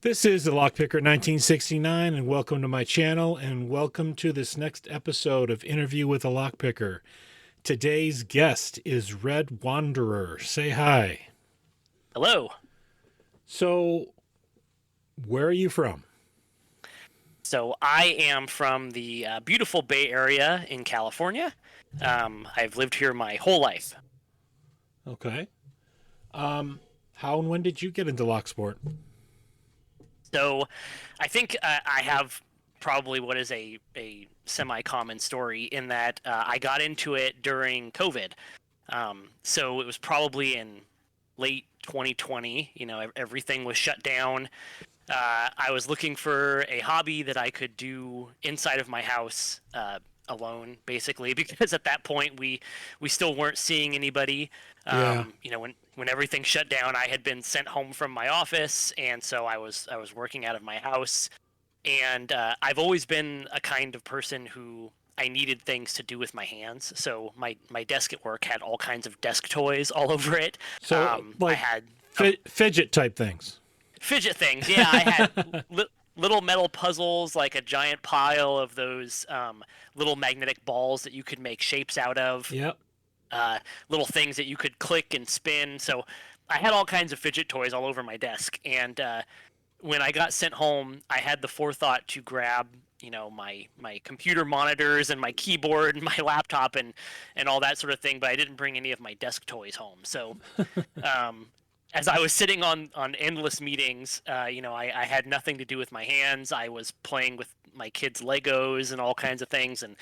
This is the Lockpicker 1969, and welcome to my channel, and welcome to this next episode of Interview with a Lockpicker. Today's guest is Red Wanderer. Say hi. Hello. So, where are you from? So I am from the beautiful Bay Area in California. I've lived here my whole life. Okay. How and when did you get into Locksport? So I think I have probably what is a semi-common story in that I got into it during COVID. So it was probably in late 2020. Everything was shut down. I was looking for a hobby that I could do inside of my house alone, basically, because at that point we still weren't seeing anybody. Yeah. When everything shut down, I had been sent home from my office, and so I was working out of my house. And I've always been a kind of person who I needed things to do with my hands. So my desk at work had all kinds of desk toys all over it. So, I like had fidget type things. fidget things. Yeah, I had little metal puzzles, like a giant pile of those little magnetic balls that you could make shapes out of, Yep. uh, little things that you could click and spin. So I had all kinds of fidget toys all over my desk. And when I got sent home, I had the forethought to grab my computer monitors and my keyboard and my laptop and all that sort of thing, but I didn't bring any of my desk toys home. So um, as I was sitting on endless meetings, I had nothing to do with my hands. I was playing with my kids' Legos and all kinds of things, and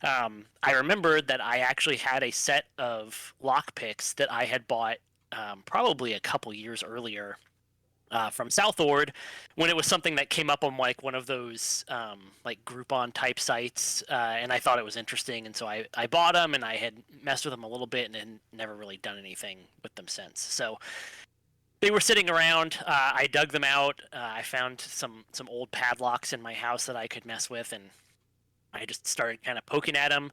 I remembered that I actually had a set of lock picks that I had bought probably a couple years earlier from Southord, when it was something that came up on like one of those like Groupon type sites, and I thought it was interesting, and so I bought them and I had messed with them a little bit and then never really done anything with them since. So they were sitting around. I dug them out. I found some old padlocks in my house that I could mess with, and I just started kind of poking at them.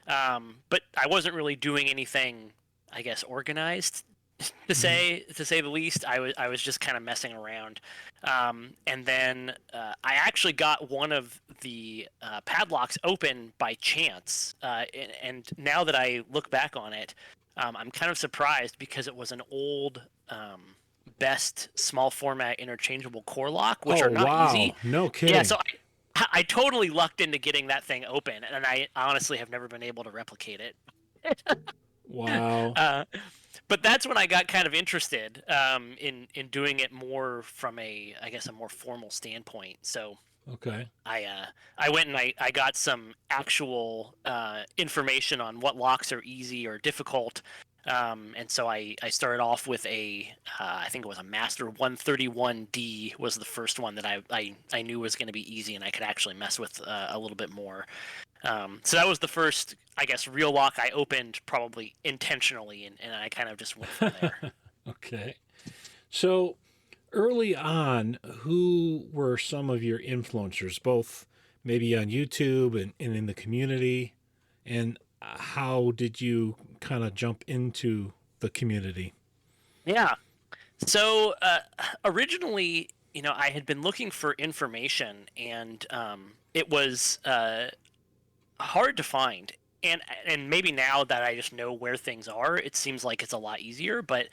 But I wasn't really doing anything, I guess, organized Mhm. to say the least. I was just kind of messing around, and then I actually got one of the padlocks open by chance. And now that I look back on it, I'm kind of surprised because it was an old best small format interchangeable core lock, which Oh, are not wow. easy. No Yeah, kidding. so I totally lucked into getting that thing open, and I honestly have never been able to replicate it. Wow. Uh, but that's when I got kind of interested in doing it more from I guess a more formal standpoint. So Okay. I went and I got some actual information on what locks are easy or difficult. And so I started off with I think it was a Master 131D was the first one that I knew was going to be easy and I could actually mess with a little bit more. So that was the first, I guess, real lock I opened probably intentionally, and I kind of just went from there. Okay. So, early on, who were some of your influencers, both maybe on YouTube and in the community? And how did you kind of jump into the community? Yeah. So originally, I had been looking for information, and it was hard to find. And maybe now that I just know where things are, it seems like it's a lot easier. But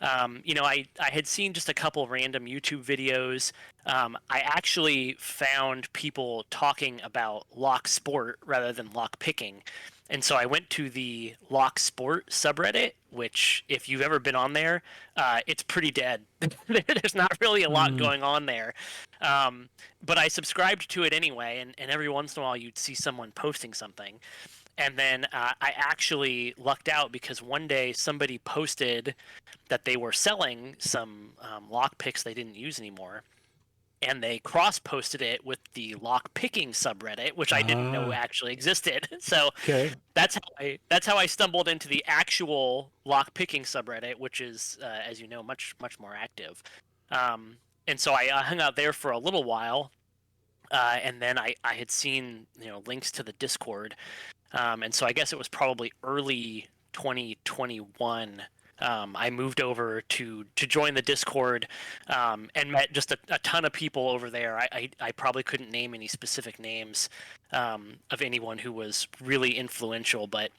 I had seen just a couple random YouTube videos. I actually found people talking about lock sport rather than lock picking. And so I went to the Lock Sport subreddit, which, if you've ever been on there, it's pretty dead. There's not really a lot Mm, going on there. Um, but I subscribed to it anyway, and every once in a while you'd see someone posting something. And then I actually lucked out because one day somebody posted that they were selling some lock picks they didn't use anymore. And they cross posted it with the lock picking subreddit, which I didn't know ah, actually existed. So okay. that's how I stumbled into the actual lock picking subreddit, which is, as you know, much more active. And so I hung out there for a little while, and then I had seen links to the Discord, and so I guess it was probably early 2021 I moved over to join the Discord, and met just a ton of people over there. I probably couldn't name any specific names of anyone who was really influential, but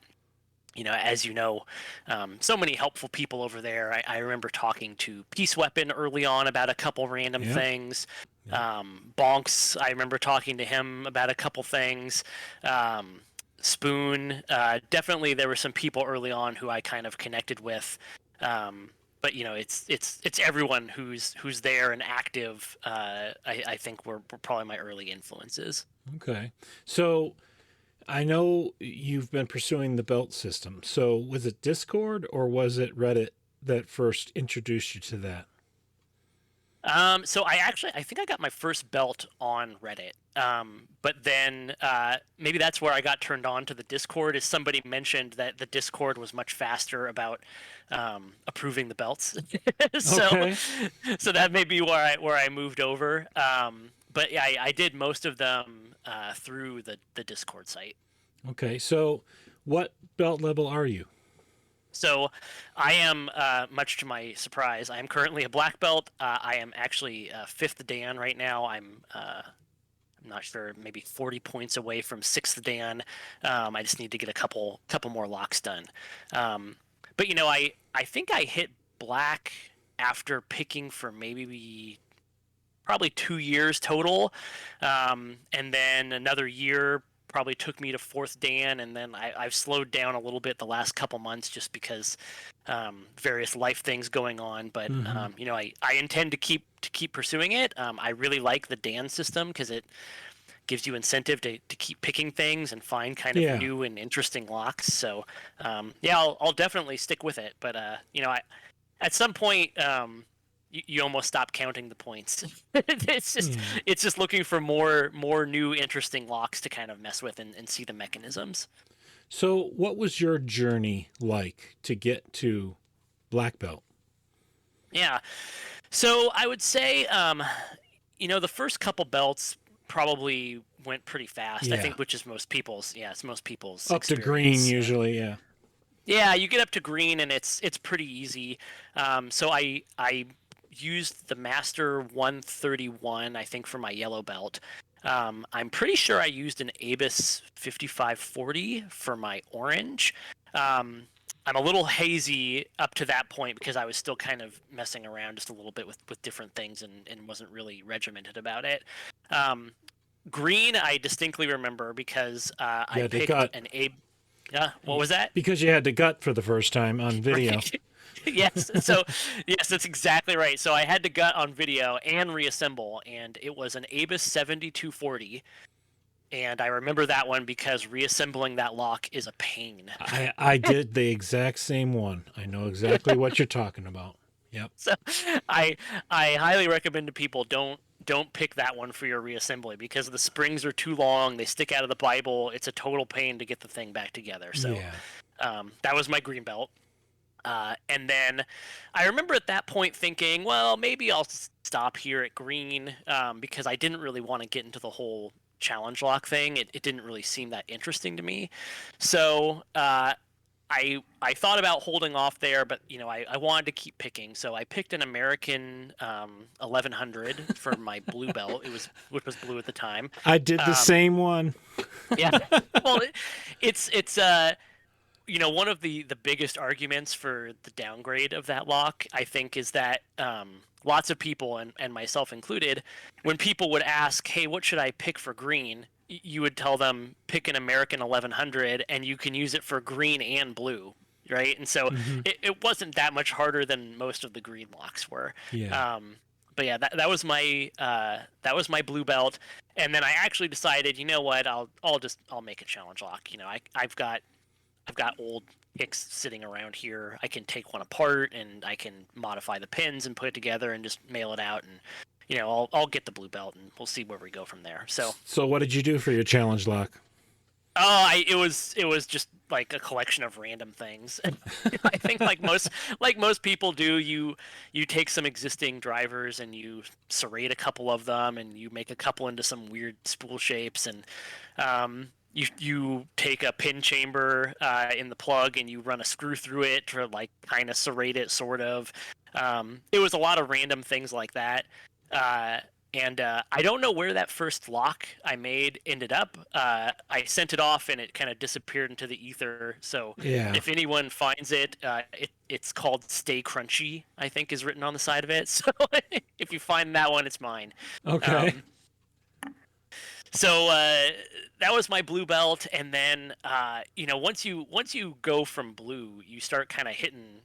as you know, so many helpful people over there. I remember talking to Peace Weapon early on about a couple random Yeah. things. Yeah. Bonks, I remember talking to him about a couple things. Spoon, definitely there were some people early on who I kind of connected with. But it's everyone who's there and active. I think were probably my early influences. Okay. So I know you've been pursuing the belt system. So was it Discord or was it Reddit that first introduced you to that? So I think I got my first belt on Reddit. But then maybe that's where I got turned on to the Discord. Is somebody mentioned that the Discord was much faster about approving the belts. so Okay. so that may be where I moved over. But yeah, I did most of them through the Discord site. Okay. So what belt level are you? So, I am, much to my surprise, I am currently a black belt. I am actually fifth Dan right now. I'm not sure, maybe 40 points away from sixth Dan. I just need to get a couple more locks done. Um, but I think I hit black after picking for maybe probably 2 years total, and then another year probably took me to fourth Dan, and then I've slowed down a little bit the last couple months just because various life things going on. But Mm-hmm. I intend to keep pursuing it. I really like the Dan system because it gives you incentive to keep picking things and find kind of Yeah. new and interesting locks. So yeah, I'll definitely stick with it. But at some point, you almost stop counting the points. it's just Yeah. it's just looking for more new interesting locks to kind of mess with and see the mechanisms. So what was your journey like to get to black belt? Yeah. So I would say, the first couple belts probably went pretty fast. I Yeah. think, which is most people's. Yeah, it's most people's Up to green experience. usually, yeah. Yeah, you get up to green and it's pretty easy. So I used the Master 131, I think, for my yellow belt. I'm pretty sure I used an Abus 5540 for my orange. Um, I'm a little hazy up to that point because I was still kind of messing around just a little bit with different things and wasn't really regimented about it. Um, Green, I distinctly remember because You I had to picked gut an A. Yeah, what was that? because you had to gut for the first time on video. Right. Yes. So, yes, that's exactly right. So I had to gut on video and reassemble, and it was an Abus 7240. And I remember that one because reassembling that lock is a pain. I did the exact same one. I know exactly what you're talking about. Yep. So I I highly recommend to people don't pick that one for your reassembly because the springs are too long. They stick out of the Bible. It's a total pain to get the thing back together. So Yeah. that was my green belt. And then I remember at that point thinking, well, maybe I'll stop here at green because I didn't really want to get into the whole challenge lock thing. It didn't really seem that interesting to me. So I thought about holding off there, but I wanted to keep picking. So I picked an American 1100 for my blue belt. Which was blue at the time. I did the Um, same one. yeah. Well, it's one of the biggest arguments for the downgrade of that lock, I think, is that lots of people, and myself included, when people would ask, hey, what should I pick for green, you would tell them pick an American 1100 and you can use it for green and blue, right? And so Hmm. it wasn't that much harder than most of the green locks were. Yeah. But yeah, that was my blue belt, and then I actually decided, you know what, I'll make a challenge lock. I've got old picks sitting around here. I can take one apart and I can modify the pins and put it together and just mail it out, and I'll get the blue belt and we'll see where we go from there. So So what did you do for your challenge lock? it was just like a collection of random things. I think like most people do, you take some existing drivers and you serrate a couple of them and you make a couple into some weird spool shapes, and you take a pin chamber in the plug and you run a screw through it to like kind of serrate it, sort of. It was a lot of random things like that. Uh, and I don't know where that first lock I made ended up. I sent it off and it kind of disappeared into the ether. So Yeah. if anyone finds it, it's called Stay Crunchy, I think is written on the side of it. So if you find that one, it's mine. Okay. Um, so that was my blue belt, and then once you go from blue, you start kind of hitting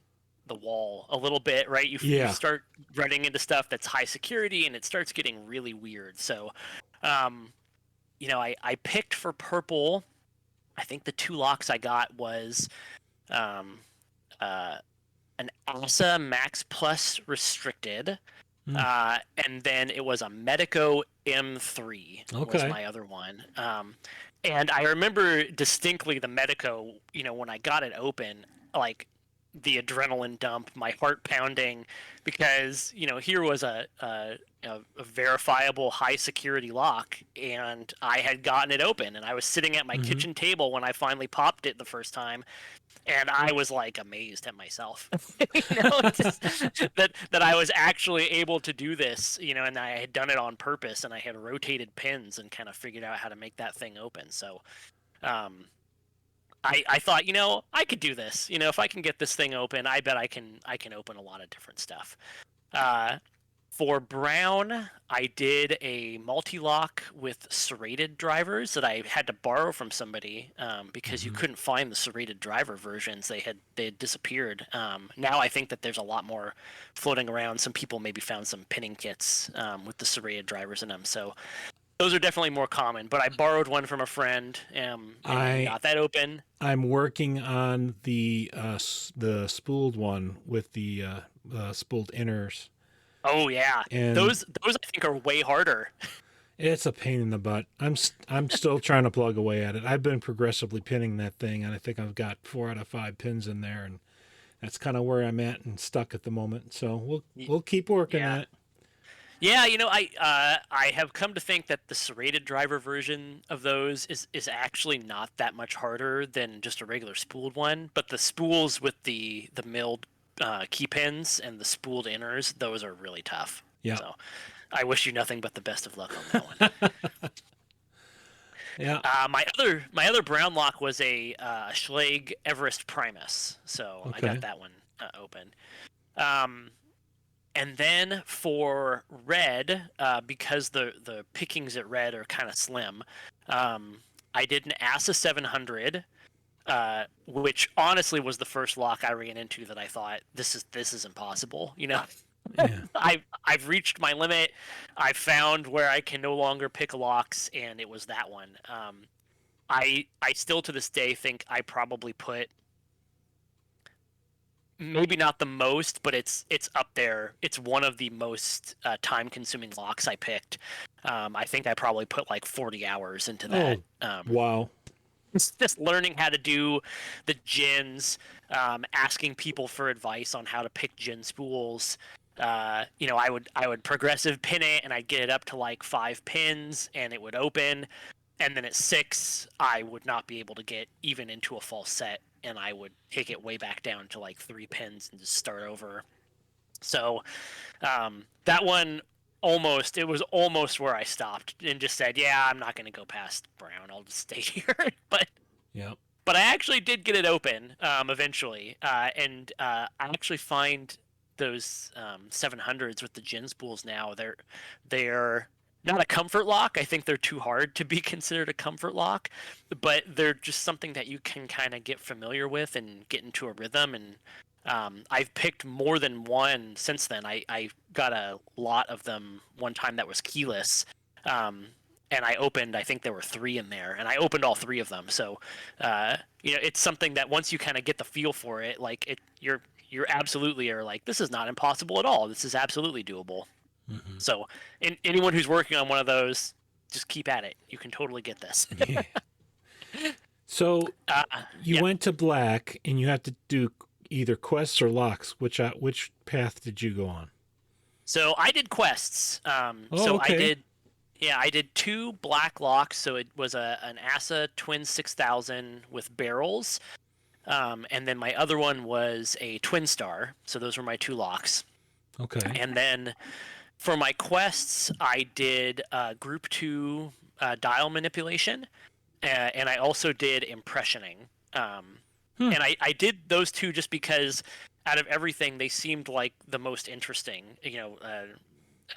the wall a little bit, right? You Yeah. start running into stuff that's high security, and it starts getting really weird. So, um, I picked for purple. I think the two locks I got was um, uh, an ASA Max Plus restricted. Mm. And then it was a Medico M3 was Okay. my other one. And I remember distinctly the Medico, when I got it open, like the adrenaline dump, my heart pounding, because, here was a verifiable high security lock, and I had gotten it open, and I was sitting at my Hmm. kitchen table when I finally popped it the first time, and I was like amazed at myself, just that I was actually able to do this, and I had done it on purpose, and I had rotated pins and kind of figured out how to make that thing open. So, um, I thought, I could do this. If I can get this thing open, I bet I can open a lot of different stuff. Uh, for brown, I did a multi-lock with serrated drivers that I had to borrow from somebody because you Hmm. couldn't find the serrated driver versions. They had disappeared. Now I think that there's a lot more floating around. Some people maybe found some pinning kits with the serrated drivers in them. So those are definitely more common. But I borrowed one from a friend and I got that open. I'm working on the spooled one with the spooled inners, Oh yeah, and those I think are way harder. it's a pain in the butt. I'm still trying to plug away at it. I've been progressively pinning that thing, and I think I've got 4 out of 5 pins in there, and that's kind of where I'm at and stuck at the moment. So we'll keep working Yeah. at it. Yeah, I have come to think that the serrated driver version of those is actually not that much harder than just a regular spooled one. But the spools with the milled key pins and the spooled inners, those are really tough. Yeah. So I wish you nothing but the best of luck on that one. Yeah. My other brown lock was a Schlage Everest Primus, so I got Okay. that one open. Um, And then for red, because the pickings at red are kind of slim, I did an ASA 700, which honestly was the first lock I ran into that I thought this is impossible. Yeah. I've reached my limit. I found where I can no longer pick locks, and it was that one. I still to this day think I probably put maybe not the most, but it's up there. It's one of the most time-consuming locks I picked. I think I probably put like 40 hours into that. Oh, wow. It's just learning how to do the gins, asking people for advice on how to pick gin spools. I would progressive pin it, and I'd get it up to like 5 pins, and it would open. And then at 6, I would not be able to get even into a false set, and I would take it way back down to like 3 pins and just start over. So that one it was almost where I stopped and just said, yeah, I'm not going to go past brown. I'll just stay here. but Yeah. but I actually did get it open eventually, and I actually find those 700s with the gin spools now. They're not a comfort lock. I think they're too hard to be considered a comfort lock, but they're just something that you can kind of get familiar with and get into a rhythm. And I've picked more than one since then. I got a lot of them one time that was keyless. And I opened, I think there were 3 in there, and I opened all 3 of them. So, it's something that once you kind of get the feel for it, like you're absolutely are like, this is not impossible at all. This is absolutely doable. Hmm. So, anyone who's working on one of those, just keep at it. You can totally get this. Yeah. So uh, you yeah. went to black, and you have to do either quests or locks. Which path did you go on? So I did quests. Oh, So I okay. did Yeah, I did two black locks, so it was an ASA Twin 6000 with barrels, and then my other one was a Twin Star. So those were my two locks. Okay. And then for my quests, I did Group 2 dial manipulation, and I also did impressioning. Um, Hmm. and I did those two just because out of everything, they seemed like the most interesting.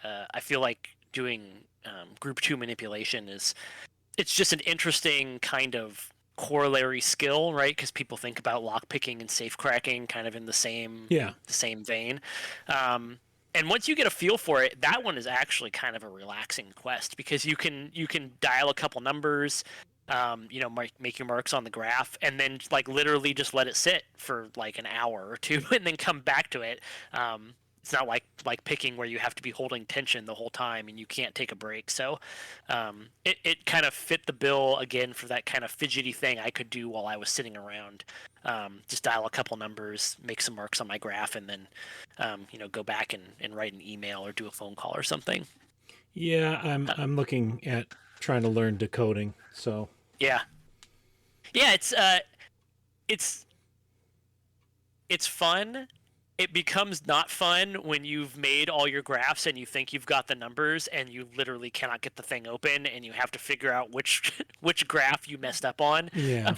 I feel like doing Group 2 manipulation it's just an interesting kind of corollary skill, right? Because people think about lockpicking and safe cracking kind of in Yeah. the same vein. Um, and once you get a feel for it, that one is actually kind of a relaxing quest because you can dial a couple numbers, make your marks on the graph, and then like literally just let it sit for like an hour or two, and then come back to it. It's not like picking where you have to be holding tension the whole time and you can't take a break. So it kind of fit the bill again for that kind of fidgety thing I could do while I was sitting around. Just dial a couple numbers, make some marks on my graph, and then go back and write an email or do a phone call or something. Yeah, I'm looking at trying to learn decoding. So, Yeah, yeah, it's it's fun. It becomes not fun when you've made all your graphs and you think you've got the numbers and you literally cannot get the thing open and you have to figure out which which graph you messed up on yeah.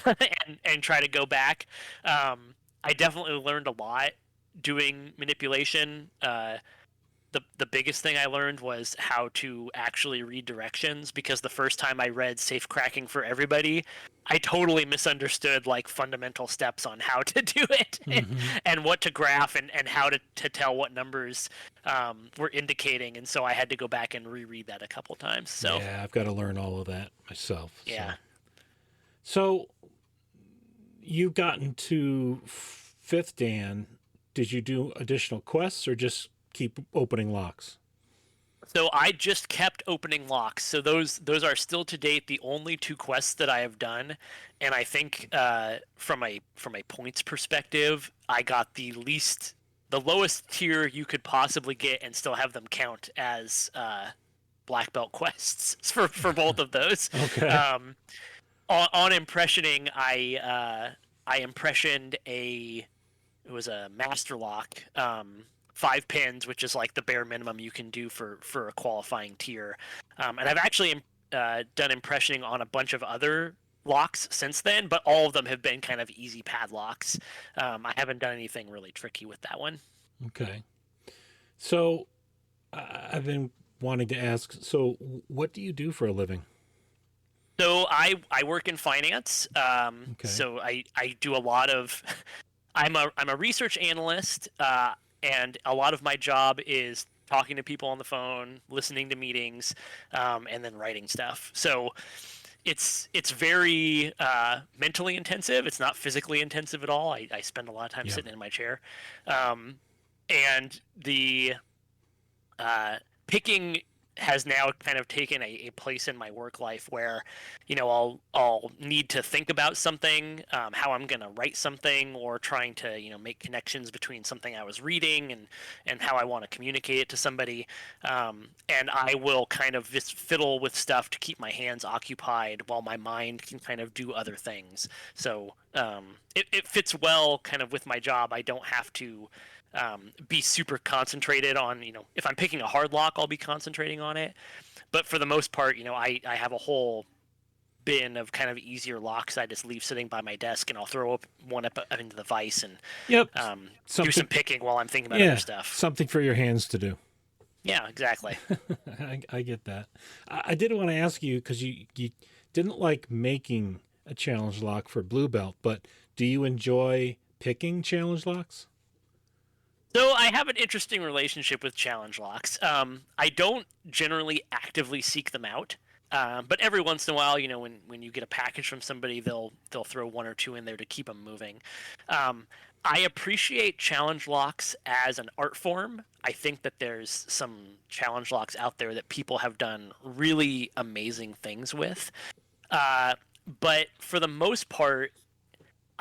and try to go back. I definitely learned a lot doing manipulation. The biggest thing I learned was how to actually read directions because the first time I read Safe Cracking for Everybody, I totally misunderstood like fundamental steps on how to do it Hmm. and what to graph and how to tell what numbers were indicating. And so I had to go back and reread that a couple times. So, Yeah, I've got to learn all of that myself. yeah. So you've gotten to fifth Dan. Did you do additional quests or just keep opening locks? So I just kept opening locks. So those are still to date the only two quests that I have done, and I think from a points perspective, I got the lowest tier you could possibly get, and still have them count as black belt quests for both of those. Okay. Um, on impressioning, I impressioned it was a master lock, 5 pins, which is like the bare minimum you can do for a qualifying tier. And I've actually done impressioning on a bunch of other locks since then, but all of them have been kind of easy padlocks. I haven't done anything really tricky with that one. Okay. So I've been wanting to ask. So what do you do for a living? So I work in finance. Okay. So I do a lot of I'm a research analyst, and a lot of my job is talking to people on the phone, listening to meetings, and then writing stuff. So it's very mentally intensive. It's not physically intensive at all. I spend a lot of time Yeah. sitting in my chair, um, and the picking has now kind of taken a place in my work life where, I'll need to think about something, how I'm going to write something, or trying to make connections between something I was reading and how I want to communicate it to somebody, and I will kind of just fiddle with stuff to keep my hands occupied while my mind can kind of do other things. So it fits well kind of with my job. I don't have to be super concentrated on, if I'm picking a hard lock, I'll be concentrating on it. But for the most part, I have a whole bin of kind of easier locks I just leave sitting by my desk, and I'll throw up one up into the vise and Yep. do some Something. picking while I'm thinking about other Yeah. stuff. Something for your hands to do. Yeah, exactly. I get that. I did want to ask you because you didn't like making a challenge lock for blue belt, but do you enjoy picking challenge locks? So I have an interesting relationship with challenge locks. I don't generally actively seek them out, but every once in a while, when you get a package from somebody, they'll throw one or two in there to keep them moving. I appreciate challenge locks as an art form. I think that there's some challenge locks out there that people have done really amazing things with. Uh, but for the most part,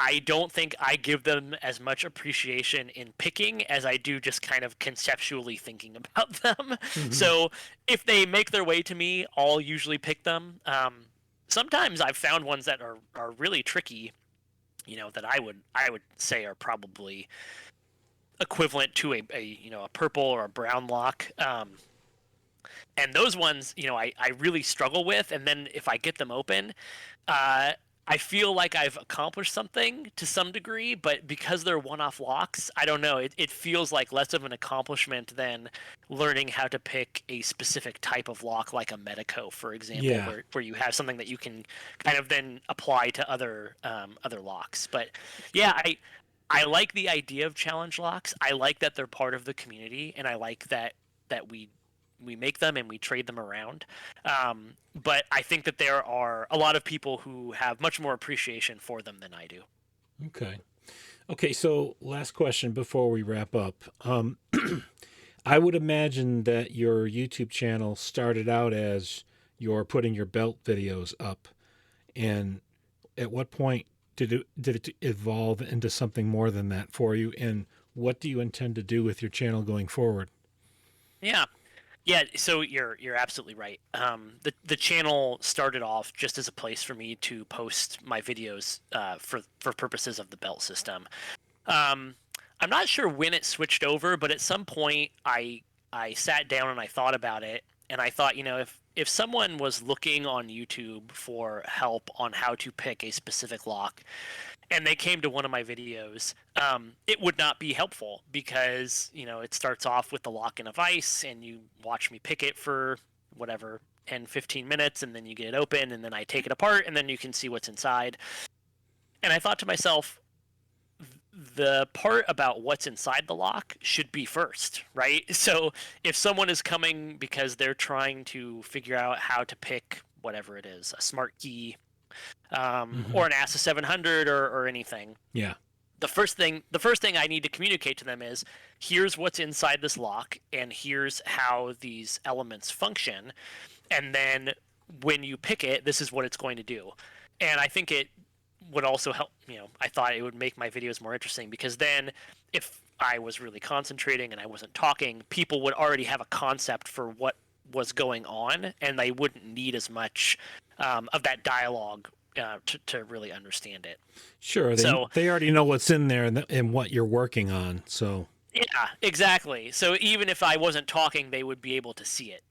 I don't think I give them as much appreciation in picking as I do just kind of conceptually thinking about them. Hmm. So if they make their way to me, I'll usually pick them. Sometimes I've found ones that are really tricky, that I would say are probably equivalent to a purple or a brown lock. And those ones, I really struggle with. And then if I get them open, uh, I feel like I've accomplished something to some degree, but because they're one-off locks, I don't know. It feels like less of an accomplishment than learning how to pick a specific type of lock, like a Medico, for example, Yeah. where you have something that you can kind of then apply to other locks. But yeah, I like the idea of challenge locks. I like that they're part of the community, and I like that we make them and we trade them around. But I think that there are a lot of people who have much more appreciation for them than I do. Okay. Okay. So, last question before we wrap up. I would imagine that your YouTube channel started out as you're putting your belt videos up, and at what point did it evolve into something more than that for you? And what do you intend to do with your channel going forward? Yeah, yeah. So you're absolutely right. The channel started off just as a place for me to post my videos for purposes of the belt system. Um, I'm not sure when it switched over, but at some point I sat down and I thought about it, and I thought, if someone was looking on YouTube for help on how to pick a specific lock, and they came to one of my videos, it would not be helpful because it starts off with the lock in a vise, and you watch me pick it for whatever 10, 15 minutes, and then you get it open, and then I take it apart, and then you can see what's inside. And I thought to myself, the part about what's inside the lock should be first, right? So if someone is coming because they're trying to figure out how to pick whatever it is, a smart key, Hmm. or an ASA 700 or anything, Yeah. the first thing I need to communicate to them is, here's what's inside this lock and here's how these elements function, and then when you pick it, this is what it's going to do. And I think it would also help, I thought it would make my videos more interesting, because then if I was really concentrating and I wasn't talking, people would already have a concept for what was going on, and they wouldn't need as much of that dialogue to really understand it. Sure. They So they already know what's in there and what you're working on. So yeah, exactly. So even if I wasn't talking, they would be able to see it.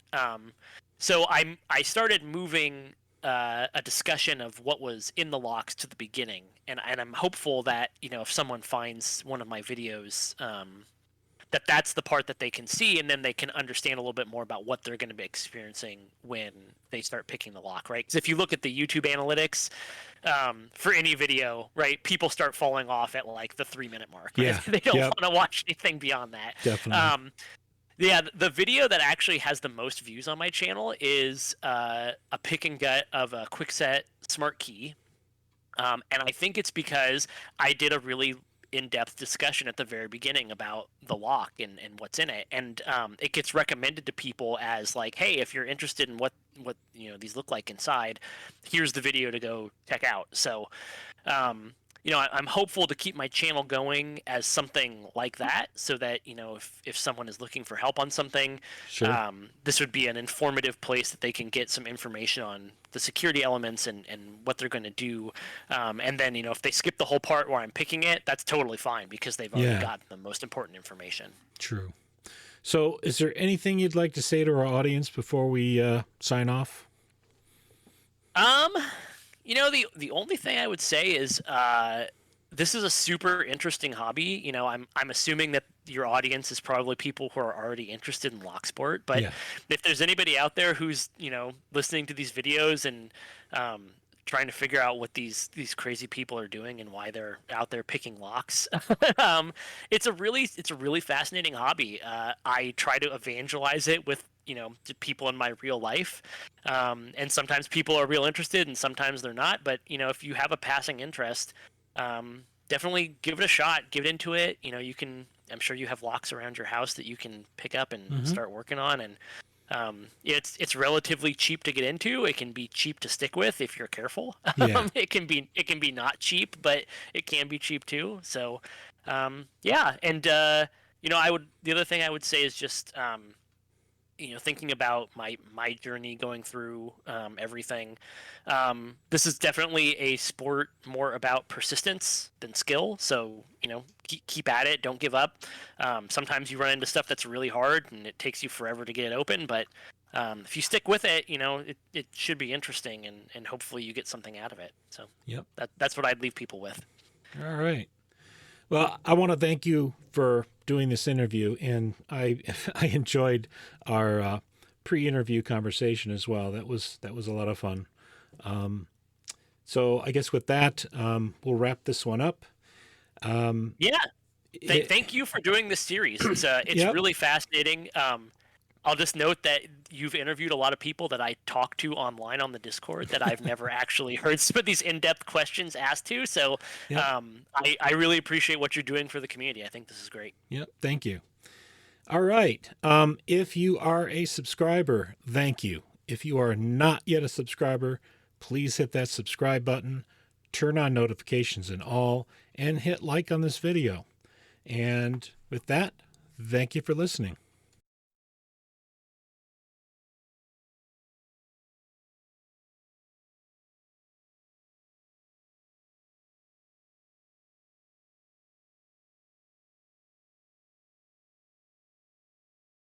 So I started moving a discussion of what was in the locks to the beginning, and I'm hopeful that if someone finds one of my videos, that's the part that they can see, and then they can understand a little bit more about what they're going to be experiencing when they start picking the lock, right? Because if you look at the YouTube analytics, for any video, right, people start falling off at like the 3-minute mark, right? yeah. They don't Yep. want to watch anything beyond that. Definitely. Um, yeah, the video that actually has the most views on my channel is a pick and gut of a quickset smart key. And I think it's because I did a really in-depth discussion at the very beginning about the lock and what's in it, and it gets recommended to people as like, hey, if you're interested in what these look like inside, here's the video to go check out. So um, I'm hopeful to keep my channel going as something like that, so that if someone is looking for help on something, Sure. this would be an informative place that they can get some information on the security elements and what they're going to do. And then if they skip the whole part where I'm picking it, that's totally fine, because they've already Yeah. gotten the most important information. True. So, is there anything you'd like to say to our audience before we sign off? Um, the only thing I would say is this is a super interesting hobby. I'm assuming that your audience is probably people who are already interested in locksport. But Yeah. if there's anybody out there who's listening to these videos and trying to figure out what these crazy people are doing and why they're out there picking locks, it's a really fascinating hobby. I try to evangelize it with to people in my real life, and sometimes people are real interested and sometimes they're not. But if you have a passing interest, definitely give it a shot, get into it. I'm sure you have locks around your house that you can pick up and Hmm. start working on. And It's relatively cheap to get into. It can be cheap to stick with if you're careful. Yeah. It can be not cheap, but it can be cheap too. So yeah, and the other thing I would say is just thinking about my journey going through everything. This is definitely a sport more about persistence than skill. So keep at it, don't give up. Sometimes you run into stuff that's really hard and it takes you forever to get it open, but if you stick with it, it should be interesting, and hopefully you get something out of it. So Yep. that's what I'd leave people with. All right. Well, I want to thank you for doing this interview, and I I enjoyed our pre-interview conversation as well. That was a lot of fun. So I guess with that, we'll wrap this one up. Yeah. It, Thank you for doing this series. It's yep. really fascinating. I'll just note that you've interviewed a lot of people that I talk to online on the Discord that I've never actually heard some of these in-depth questions asked to. So Yep. I really appreciate what you're doing for the community. I think this is great. Yep. Thank you. All right. If you are a subscriber, thank you. If you are not yet a subscriber, please hit that subscribe button, turn on notifications and all, and hit like on this video. And with that, thank you for listening.